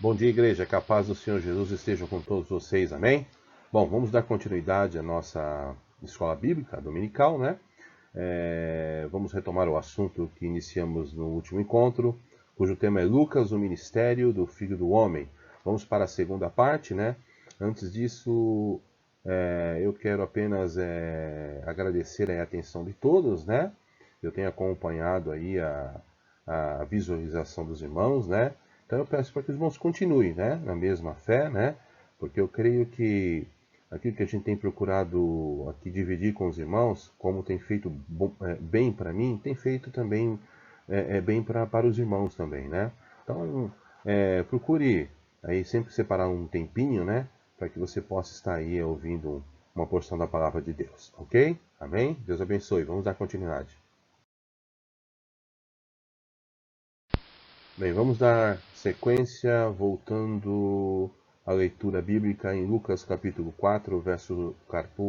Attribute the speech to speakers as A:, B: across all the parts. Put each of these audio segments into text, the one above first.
A: Bom dia, igreja. Que a paz do Senhor Jesus esteja com todos vocês. Amém? Bom, vamos dar continuidade à nossa escola bíblica dominical, né? Vamos retomar o assunto que iniciamos no último encontro, cujo tema é Lucas, o ministério do Filho do Homem. Vamos para a segunda parte, né? Antes disso, eu quero apenas agradecer a atenção de todos, né? Eu tenho acompanhado aí a visualização dos irmãos, né? Então eu peço para que os irmãos continuem, né? Na mesma fé, né? Porque eu creio que aquilo que a gente tem procurado aqui dividir com os irmãos, como tem feito bem para mim, tem feito também bem para os irmãos também, né? Então, procure aí sempre separar um tempinho, né? Para que você possa estar aí ouvindo uma porção da palavra de Deus, ok? Amém? Deus abençoe. Vamos dar continuidade. Bem, vamos dar sequência voltando à leitura bíblica em Lucas capítulo 4, verso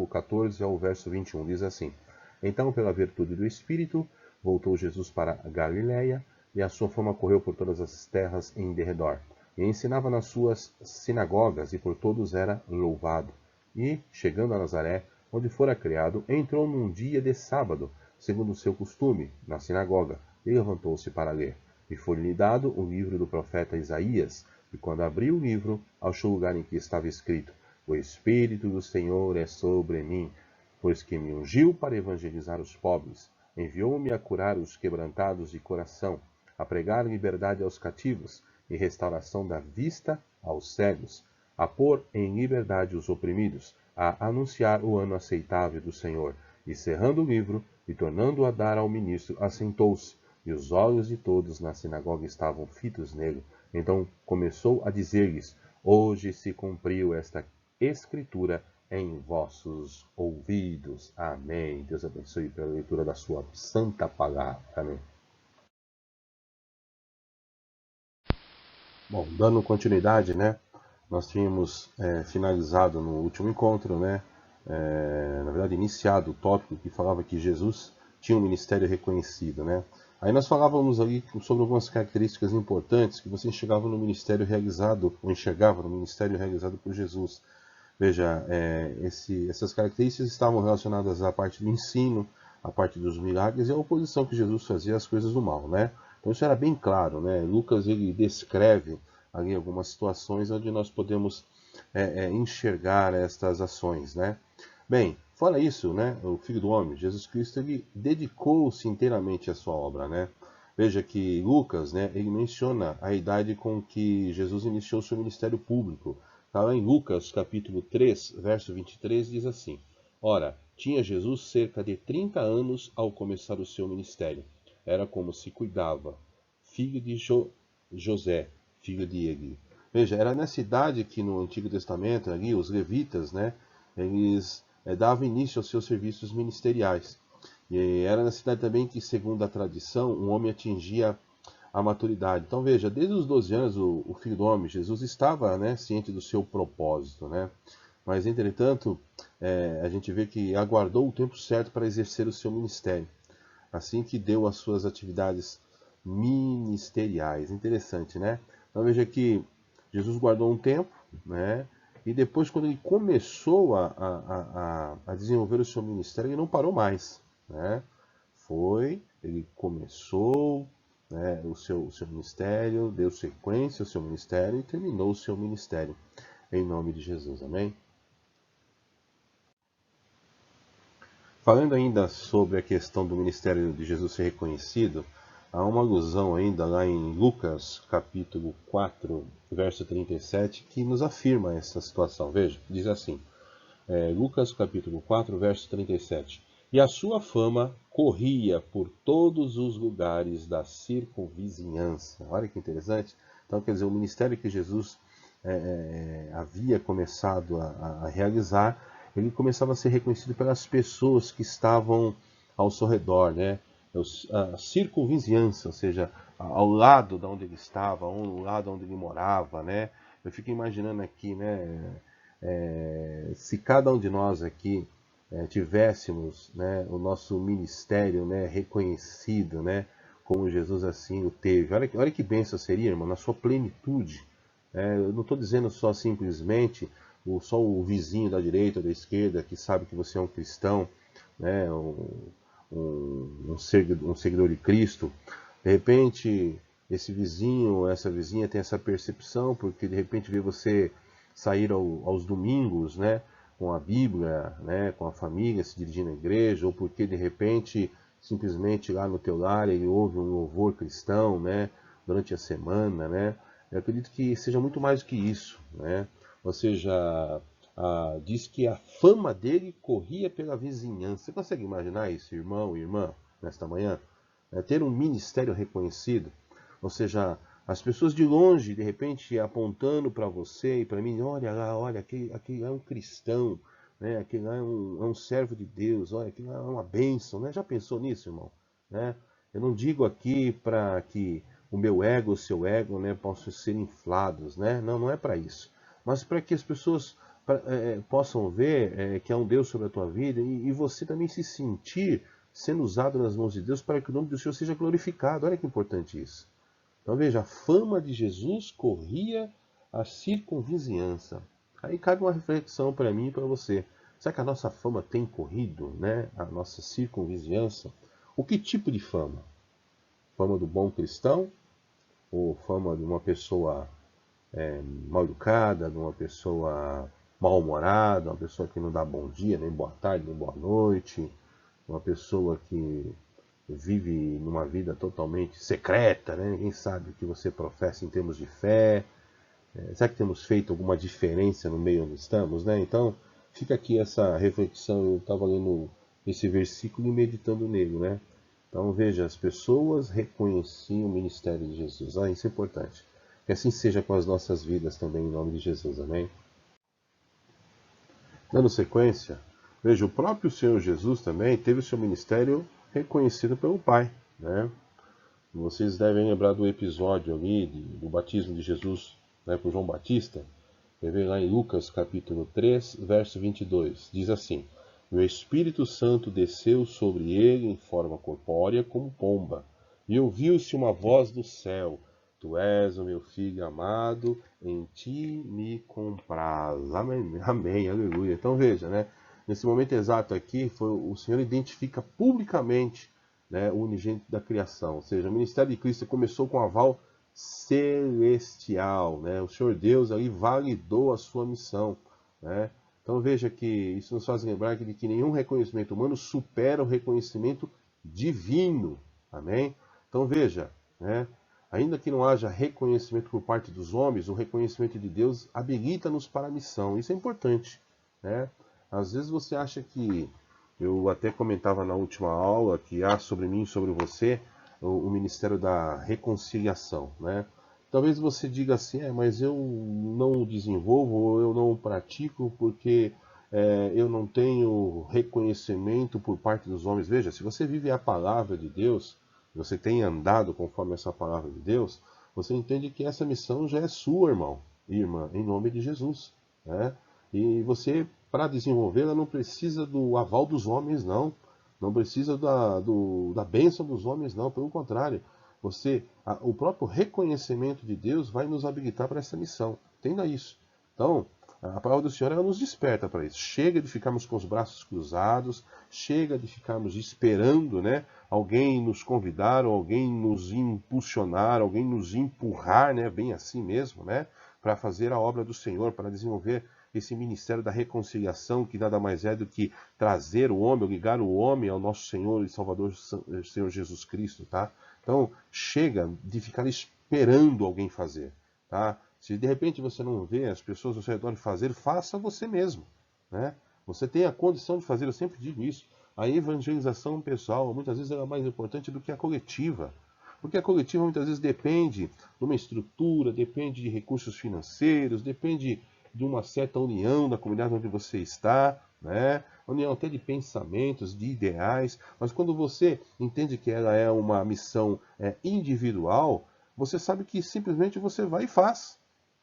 A: 14 ao verso 21. Diz assim: Então, pela virtude do Espírito, voltou Jesus para a Galiléia, e a sua fama correu por todas as terras em derredor. E ensinava nas suas sinagogas, e por todos era louvado. E, chegando a Nazaré, onde fora criado, entrou num dia de sábado, segundo o seu costume, na sinagoga, e levantou-se para ler. E foi-lhe dado o livro do profeta Isaías, e quando abriu o livro, achou o lugar em que estava escrito: O Espírito do Senhor é sobre mim, pois que me ungiu para evangelizar os pobres, enviou-me a curar os quebrantados de coração, a pregar liberdade aos cativos e restauração da vista aos cegos, a pôr em liberdade os oprimidos, a anunciar o ano aceitável do Senhor. E cerrando o livro e tornando-o a dar ao ministro, assentou-se. E os olhos de todos na sinagoga estavam fitos nele. Então começou a dizer-lhes: Hoje se cumpriu esta escritura em vossos ouvidos. Amém. Deus abençoe pela leitura da sua santa palavra. Amém. Bom, dando continuidade, né? Nós tínhamos finalizado no último encontro, né? Na verdade, iniciado o tópico que falava que Jesus tinha um ministério reconhecido, né? Aí nós falávamos ali sobre algumas características importantes que você enxergava no ministério realizado, ou enxergava no ministério realizado por Jesus. Veja, essas características estavam relacionadas à parte do ensino, à parte dos milagres e à oposição que Jesus fazia às coisas do mal, né? Então isso era bem claro, né? Lucas ele descreve ali algumas situações onde nós podemos enxergar estas ações, né? Bem, fora isso, né? O Filho do Homem, Jesus Cristo, ele dedicou-se inteiramente à sua obra, né? Veja que Lucas, né, ele menciona a idade com que Jesus iniciou seu ministério público. Está lá em Lucas, capítulo 3, verso 23, diz assim: Ora, tinha Jesus cerca de 30 anos ao começar o seu ministério. Era como se cuidava, filho de José, filho de Eli. Veja, era nessa idade que no Antigo Testamento, ali, os levitas, né, eles davam início aos seus serviços ministeriais. E era na cidade também que, segundo a tradição, um homem atingia a maturidade. Então veja, desde os 12 anos o Filho do Homem, Jesus estava, né, ciente do seu propósito, né? Mas entretanto, a gente vê que aguardou o tempo certo para exercer o seu ministério, assim que deu as suas atividades ministeriais. Interessante, né? Então veja que Jesus guardou um tempo, né? E depois, quando ele começou a desenvolver o seu ministério, ele não parou mais, né? Ele começou, né, o seu ministério, deu sequência ao seu ministério e terminou o seu ministério. Em nome de Jesus, amém? Falando ainda sobre a questão do ministério de Jesus ser reconhecido, há uma alusão ainda lá em Lucas, capítulo 4, verso 37, que nos afirma essa situação. Veja, diz assim, Lucas, capítulo 4, verso 37. E a sua fama corria por todos os lugares da circunvizinhança. Olha que interessante. Então, quer dizer, o ministério que Jesus havia começado a realizar, ele começava a ser reconhecido pelas pessoas que estavam ao seu redor, né? A circunvizinhança, ou seja, ao lado de onde ele estava, ao lado onde ele morava, né? Eu fico imaginando aqui, né? Se cada um de nós aqui tivéssemos, né, o nosso ministério, né, reconhecido, né, como Jesus assim o teve. Olha que bênção seria, irmão, na sua plenitude. Eu não estou dizendo só simplesmente só o vizinho da direita ou da esquerda que sabe que você é um cristão, né, um seguidor de Cristo. De repente, esse vizinho ou essa vizinha tem essa percepção porque de repente vê você sair aos domingos, né, com a Bíblia, né, com a família, se dirigindo à igreja, ou porque de repente simplesmente lá no teu lar ele ouve um louvor cristão, né, durante a semana, né. Eu acredito que seja muito mais do que isso, né. Ou seja, diz que a fama dele corria pela vizinhança. Você consegue imaginar isso, irmão e irmã, nesta manhã? Ter um ministério reconhecido, ou seja, as pessoas de longe, de repente, apontando para você e para mim, olha lá, olha, aquele lá é um cristão, né? Aquele lá é um servo de Deus, olha, aquele lá é uma bênção, né? Já pensou nisso, irmão? Né? Eu não digo aqui para que o meu ego, o seu ego, né, possam ser inflados, né? Não, não é para isso. Mas para que as pessoas possam ver que há um Deus sobre a tua vida e você também se sentir sendo usado nas mãos de Deus para que o nome do Senhor seja glorificado. Olha que importante isso. Então veja, a fama de Jesus corria a circunvizinhança. Aí cabe uma reflexão para mim e para você. Será que a nossa fama tem corrido, né? A nossa circunvizinhança? O que tipo de fama? Fama do bom cristão? Ou fama de uma pessoa mal educada, de uma pessoa mal-humorada, uma pessoa que não dá bom dia, nem boa tarde, nem boa noite, uma pessoa que vive numa vida totalmente secreta, né? Ninguém sabe o que você professa em termos de fé. Será que temos feito alguma diferença no meio onde estamos, né? Então, fica aqui essa reflexão. Eu estava lendo esse versículo e meditando nele, né? Então, veja, as pessoas reconheciam o ministério de Jesus. Isso é importante. Que assim seja com as nossas vidas também, em nome de Jesus. Amém? Dando sequência, veja, o próprio Senhor Jesus também teve o seu ministério reconhecido pelo Pai, né? Vocês devem lembrar do episódio ali do batismo de Jesus, né, por João Batista. Vai ver lá em Lucas capítulo 3, verso 22. Diz assim: O Espírito Santo desceu sobre ele em forma corpórea como pomba, e ouviu-se uma voz do céu: Tu és o meu filho amado, em ti me compraz. Amém, amém, aleluia. Então veja, né? Nesse momento exato aqui, o Senhor identifica publicamente, né, o unigênito da criação. Ou seja, o ministério de Cristo começou com aval celestial, né? O Senhor Deus ali validou a sua missão, né? Então veja que isso nos faz lembrar de que nenhum reconhecimento humano supera o reconhecimento divino, amém? Então veja, né? Ainda que não haja reconhecimento por parte dos homens, o reconhecimento de Deus habilita-nos para a missão. Isso é importante, né? Às vezes você acha que, eu até comentava na última aula que há sobre mim e sobre você o ministério da reconciliação, né? Talvez você diga assim, mas eu não o desenvolvo, ou eu não o pratico porque eu não tenho reconhecimento por parte dos homens. Veja, se você vive a palavra de Deus, você tem andado conforme essa palavra de Deus, você entende que essa missão já é sua, irmão e irmã, em nome de Jesus, né? E você, para desenvolvê-la, não precisa do aval dos homens, não. Não precisa da bênção dos homens, não. Pelo contrário, o próprio reconhecimento de Deus vai nos habilitar para essa missão. Entenda isso. Então, a palavra do Senhor ela nos desperta para isso. Chega de ficarmos com os braços cruzados, chega de ficarmos esperando, né, alguém nos convidar, ou alguém nos impulsionar, alguém nos empurrar, né, bem assim mesmo, né, para fazer a obra do Senhor, para desenvolver esse ministério da reconciliação, que nada mais é do que trazer o homem, ou ligar o homem ao nosso Senhor e Salvador, Senhor Jesus Cristo, tá? Então, chega de ficar esperando alguém fazer, tá? Se de repente você não vê as pessoas ao seu redor fazer, faça você mesmo, né? Você tem a condição de fazer, eu sempre digo isso. A evangelização pessoal, muitas vezes, é mais importante do que a coletiva. Porque a coletiva muitas vezes depende de uma estrutura, depende de recursos financeiros, depende de uma certa união da comunidade onde você está, né? União até de pensamentos, de ideais, mas quando você entende que ela é uma missão individual, você sabe que simplesmente você vai e faz,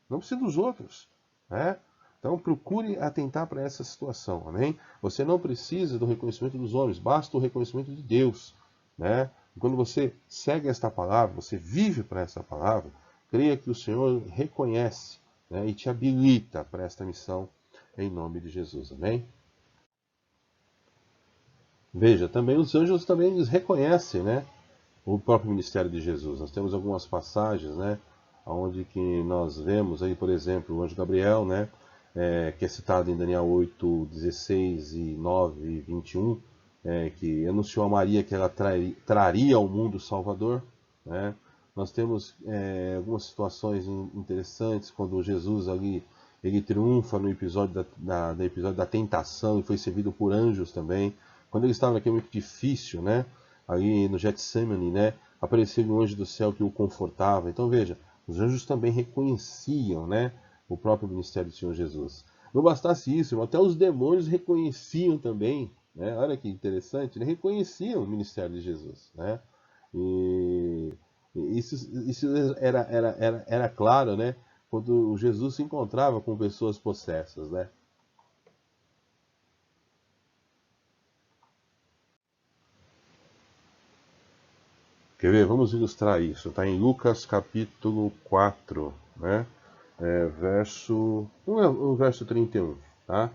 A: não precisa dos outros, né? Então procure atentar para essa situação, amém? Você não precisa do reconhecimento dos homens, basta o reconhecimento de Deus, né? E quando você segue esta palavra, você vive para essa palavra, creia que o Senhor reconhece né, e te habilita para esta missão em nome de Jesus, amém? Veja, também os anjos também eles reconhecem, né, o próprio ministério de Jesus. Nós temos algumas passagens, né, onde que nós vemos aí, por exemplo, o anjo Gabriel, né, que é citado em Daniel 8, 16 e 9 e 21, que anunciou a Maria que ela traria ao mundo o Salvador, né. Nós temos algumas situações interessantes quando Jesus ali ele triunfa no episódio no episódio da tentação e foi servido por anjos também. Quando ele estava naquele muito difícil, né, ali no Getsemane, né, apareceu um anjo do céu que o confortava. Então veja, os anjos também reconheciam, né, o próprio ministério do Senhor Jesus. Não bastasse isso, até os demônios reconheciam também, né, olha que interessante, né, reconheciam o ministério de Jesus, né, e isso era claro, né, quando Jesus se encontrava com pessoas possessas, né. Quer ver? Vamos ilustrar isso. Está em Lucas capítulo 4, né? Verso. Não é o verso 31, tá?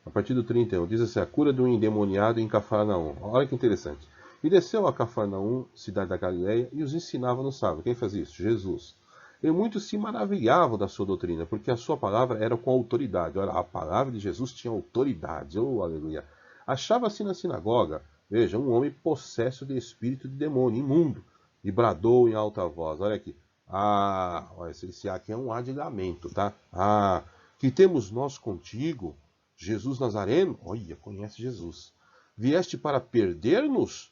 A: A partir do 31, diz assim: a cura do endemoniado em Cafarnaum. Olha que interessante. E desceu a Cafarnaum, cidade da Galileia, e os ensinava no sábado. Quem fazia isso? Jesus. E muitos se maravilhavam da sua doutrina, porque a sua palavra era com autoridade. Olha, a palavra de Jesus tinha autoridade. Oh, aleluia. Achava-se na sinagoga, veja, um homem possesso de espírito de demônio, imundo, e bradou em alta voz. Olha aqui. Ah, olha, esse aqui é um adilamento, tá? Ah, que temos nós contigo, Jesus Nazareno? Olha, conhece Jesus. Vieste para perder-nos?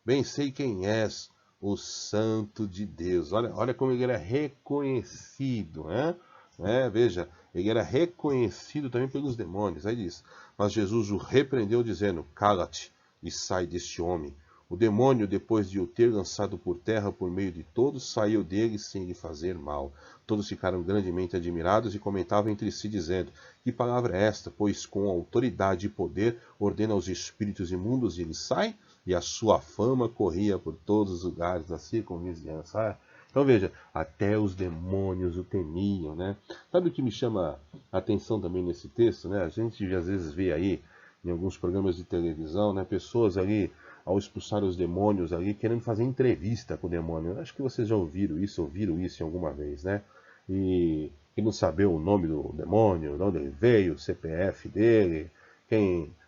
A: Bem sei quem és, o Santo de Deus. Olha como ele era reconhecido, né? Veja, ele era reconhecido também pelos demônios. Aí diz, mas Jesus o repreendeu dizendo, cala-te e sai deste homem. O demônio, depois de o ter lançado por terra por meio de todos, saiu dele sem lhe fazer mal. Todos ficaram grandemente admirados e comentavam entre si, dizendo, que palavra é esta? Pois com autoridade e poder ordena aos espíritos imundos e eles saem? E a sua fama corria por todos os lugares da circunvizinhança. Então veja, até os demônios o temiam, né? Sabe o que me chama a atenção também nesse texto, né? A gente às vezes vê aí em alguns programas de televisão, né, pessoas ali ao expulsar os demônios ali querendo fazer entrevista com o demônio. Acho que vocês já ouviram isso em alguma vez, né? E querendo saber o nome do demônio, de onde ele veio, o CPF dele,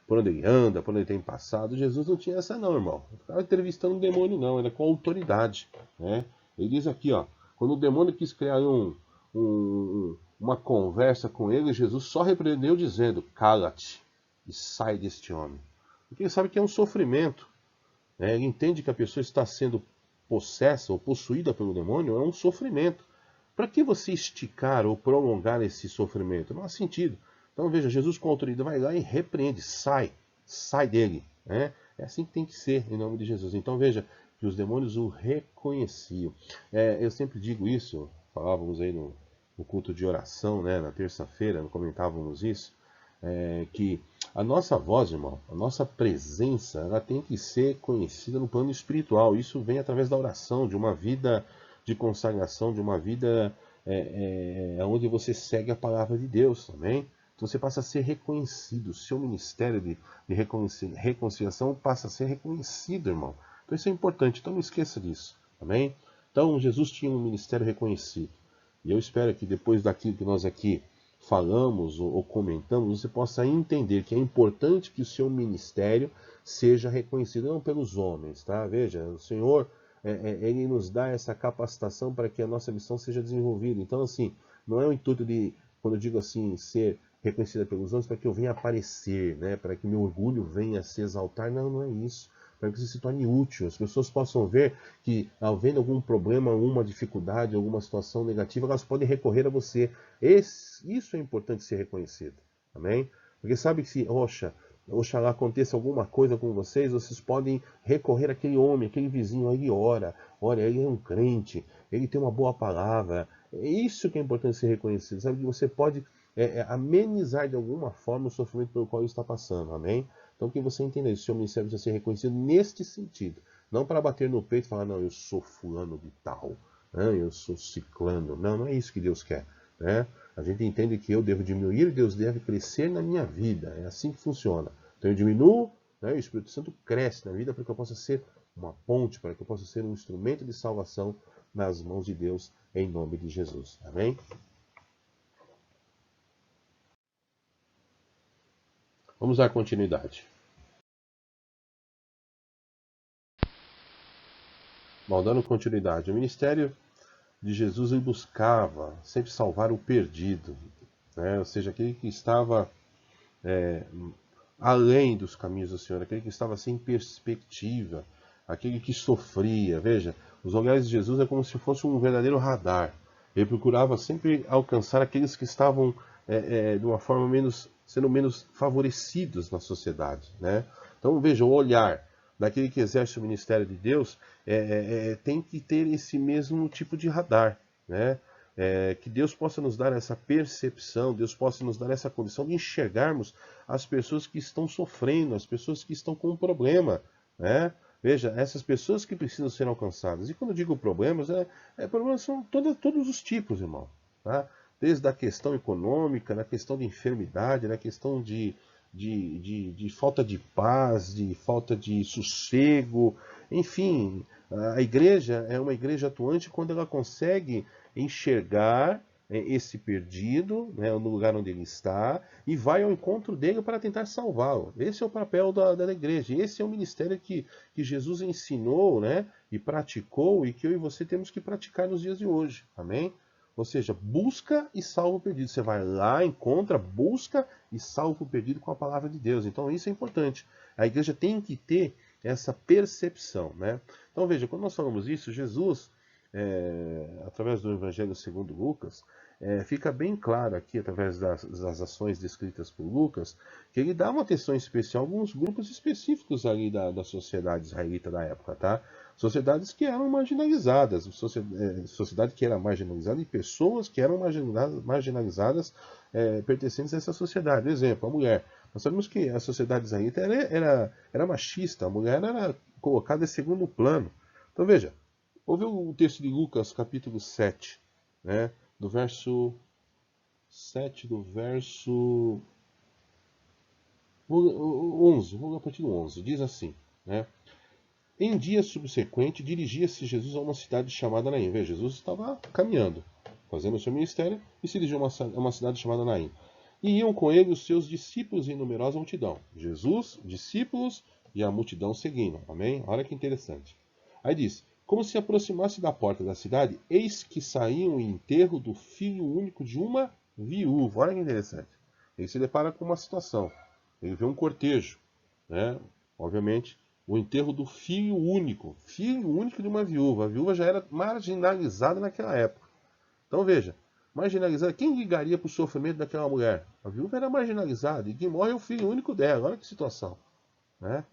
A: por onde ele anda, por onde ele tem passado. Jesus não tinha essa não, irmão. Não estava entrevistando um demônio não, era com autoridade, né? Ele diz aqui, ó, quando o demônio quis criar uma conversa com ele, Jesus só repreendeu dizendo, cala-te e sai deste homem. Porque ele sabe que é um sofrimento, né? Ele entende que a pessoa está sendo possessa ou possuída pelo demônio, é um sofrimento. Para que você esticar ou prolongar esse sofrimento? Não há sentido. Então veja, Jesus com autoridade vai lá e repreende, sai dele. Né? É assim que tem que ser, em nome de Jesus. Então veja que os demônios o reconheciam. Eu sempre digo isso, falávamos aí no culto de oração, né, na terça-feira, comentávamos isso, que a nossa voz, irmão, a nossa presença, ela tem que ser conhecida no plano espiritual. Isso vem através da oração, de uma vida de consagração, de uma vida onde você segue a palavra de Deus, amém? Então você passa a ser reconhecido, o seu ministério de reconciliação passa a ser reconhecido, irmão. Então isso é importante, então não esqueça disso, amém? Então Jesus tinha um ministério reconhecido. E eu espero que depois daquilo que nós aqui falamos ou comentamos, você possa entender que é importante que o seu ministério seja reconhecido, não pelos homens, tá? Veja, o Senhor, Ele nos dá essa capacitação para que a nossa missão seja desenvolvida. Então, assim, não é o intuito de, quando eu digo assim, ser reconhecida pelos homens, para que eu venha aparecer, né? Para que meu orgulho venha se exaltar. Não, não é isso. Para que você se torne útil, as pessoas possam ver que, havendo algum problema, alguma dificuldade, alguma situação negativa, elas podem recorrer a você. Isso é importante ser reconhecido, amém? Porque sabe que se, oxalá aconteça alguma coisa com vocês podem recorrer àquele homem, aquele vizinho, ele ora, olha, ele é um crente, ele tem uma boa palavra. É isso que é importante ser reconhecido, sabe? Que você pode amenizar de alguma forma o sofrimento pelo qual ele está passando, amém? Então que você entenda isso, o seu ministério precisa ser reconhecido neste sentido. Não para bater no peito e falar, não, eu sou fulano de tal, né? Eu sou ciclano. Não, não é isso que Deus quer, né? A gente entende que eu devo diminuir e Deus deve crescer na minha vida. É assim que funciona. Então eu diminuo, né, e o Espírito Santo cresce na vida para que eu possa ser uma ponte, para que eu possa ser um instrumento de salvação nas mãos de Deus, em nome de Jesus. Amém? Vamos dar continuidade. Bom, dando continuidade, o ministério de Jesus ele buscava sempre salvar o perdido, né? Ou seja, aquele que estava além dos caminhos do Senhor, aquele que estava sem perspectiva, aquele que sofria. Veja, os olhares de Jesus é como se fosse um verdadeiro radar. Ele procurava sempre alcançar aqueles que estavam de uma forma sendo menos favorecidos na sociedade, né? Então veja, o olhar daquele que exerce o ministério de Deus tem que ter esse mesmo tipo de radar, né? Que Deus possa nos dar essa percepção, Deus possa nos dar essa condição de enxergarmos as pessoas que estão sofrendo, as pessoas que estão com um problema, né? Veja, essas pessoas que precisam ser alcançadas. E quando eu digo problemas, problemas são todos os tipos, irmão. Tá? Desde a questão econômica, na questão de enfermidade, na questão de falta de paz, de falta de sossego, enfim, a igreja é uma igreja atuante quando ela consegue enxergar esse perdido, né, no lugar onde ele está, e vai ao encontro dele para tentar salvá-lo. Esse é o papel da igreja, esse é o ministério que Jesus ensinou, né, e praticou, e que eu e você temos que praticar nos dias de hoje. Amém? Ou seja, busca e salva o perdido. Você vai lá, encontra, busca e salva o perdido com a palavra de Deus. Então isso é importante. A igreja tem que ter essa percepção, né? Então veja, quando nós falamos isso, Jesus, através do Evangelho segundo Lucas, fica bem claro aqui, através das ações descritas por Lucas, que ele dá uma atenção especial a alguns grupos específicos ali da sociedade israelita da época, tá? Sociedades que eram marginalizadas, sociedade que era marginalizada e pessoas que eram marginalizadas pertencentes a essa sociedade. Por exemplo, a mulher. Nós sabemos que a sociedade israelita era machista, a mulher era colocada em segundo plano. Então veja, ouve o texto de Lucas, capítulo 7, né, do verso 7, do verso 11, vamos a partir do 11, diz assim, né? Em dia subsequente, dirigia-se Jesus a uma cidade chamada Naim. Veja, Jesus estava caminhando, fazendo o seu ministério, e se dirigiu a uma cidade chamada Naim. E iam com ele os seus discípulos e numerosa multidão. Jesus, discípulos e a multidão seguindo. Amém? Olha que interessante. Aí diz, como se aproximasse da porta da cidade, eis que saíam em enterro do filho único de uma viúva. Olha que interessante. Ele se depara com uma situação. Ele vê um cortejo, né? Obviamente, o enterro do filho único de uma viúva. A viúva já era marginalizada naquela época. Então veja, marginalizada, quem ligaria para o sofrimento daquela mulher? A viúva era marginalizada e quem morre é o filho único dela. Olha que situação, né?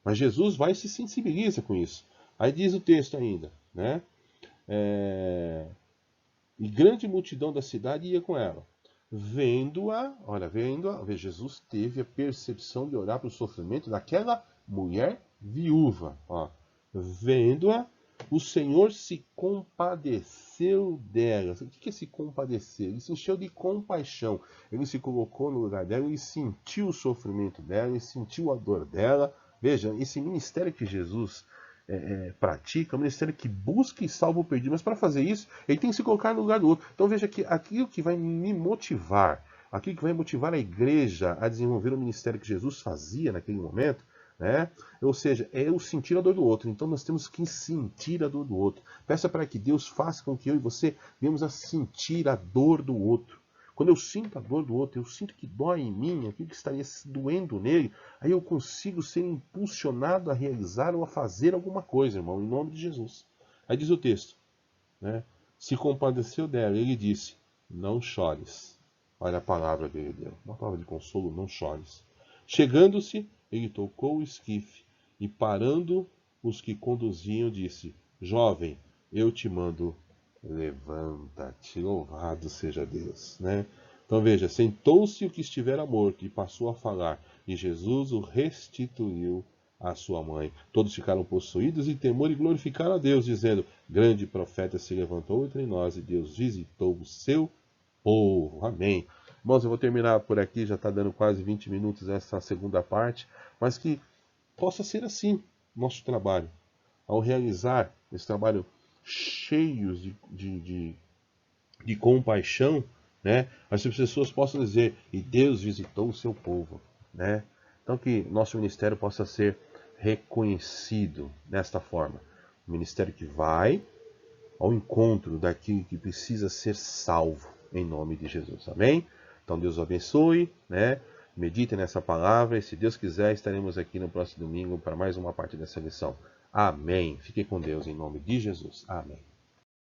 A: Mas Jesus vai e se sensibiliza com isso. Aí diz o texto ainda, né? E grande multidão da cidade ia com ela. Vendo-a, Jesus teve a percepção de olhar para o sofrimento daquela mulher viúva. Ó. Vendo-a, o Senhor se compadeceu dela. O que é se compadecer? Ele se encheu de compaixão. Ele se colocou no lugar dela, ele sentiu o sofrimento dela, ele sentiu a dor dela. Veja, esse ministério que Jesus pratica, é um ministério que busca e salva o perdido, mas para fazer isso, ele tem que se colocar no lugar do outro. Então veja que aquilo que vai me motivar, aquilo que vai motivar a igreja a desenvolver o ministério que Jesus fazia naquele momento, né? Ou seja, é o sentir a dor do outro. Então nós temos que sentir a dor do outro. Peça para que Deus faça com que eu e você venhamos a sentir a dor do outro. Quando eu sinto a dor do outro, eu sinto que dói em mim, aquilo que estaria doendo nele, aí eu consigo ser impulsionado a realizar ou a fazer alguma coisa, irmão, em nome de Jesus. Aí diz o texto, né? Se compadeceu dela, ele disse, não chores. Olha a palavra dele, deu. Uma palavra de consolo, não chores. Chegando-se, ele tocou o esquife e parando os que conduziam, disse, jovem, eu te mando, levanta-te, louvado seja Deus, né? Então veja, sentou-se o que estivera morto e passou a falar, e Jesus o restituiu à sua mãe. Todos ficaram possuídos de temor e glorificaram a Deus, dizendo, grande profeta se levantou entre nós e Deus visitou o seu povo. Amém. Irmãos, eu vou terminar por aqui, já está dando quase 20 minutos essa segunda parte, mas que possa ser assim nosso trabalho. Ao realizar esse trabalho cheios de compaixão, né, as pessoas possam dizer, e Deus visitou o seu povo, né? Então que nosso ministério possa ser reconhecido desta forma. Um ministério que vai ao encontro daquilo que precisa ser salvo, em nome de Jesus. Amém? Então Deus o abençoe, né? Medite nessa palavra e se Deus quiser estaremos aqui no próximo domingo para mais uma parte dessa lição. Amém. Fique com Deus em nome de Jesus. Amém.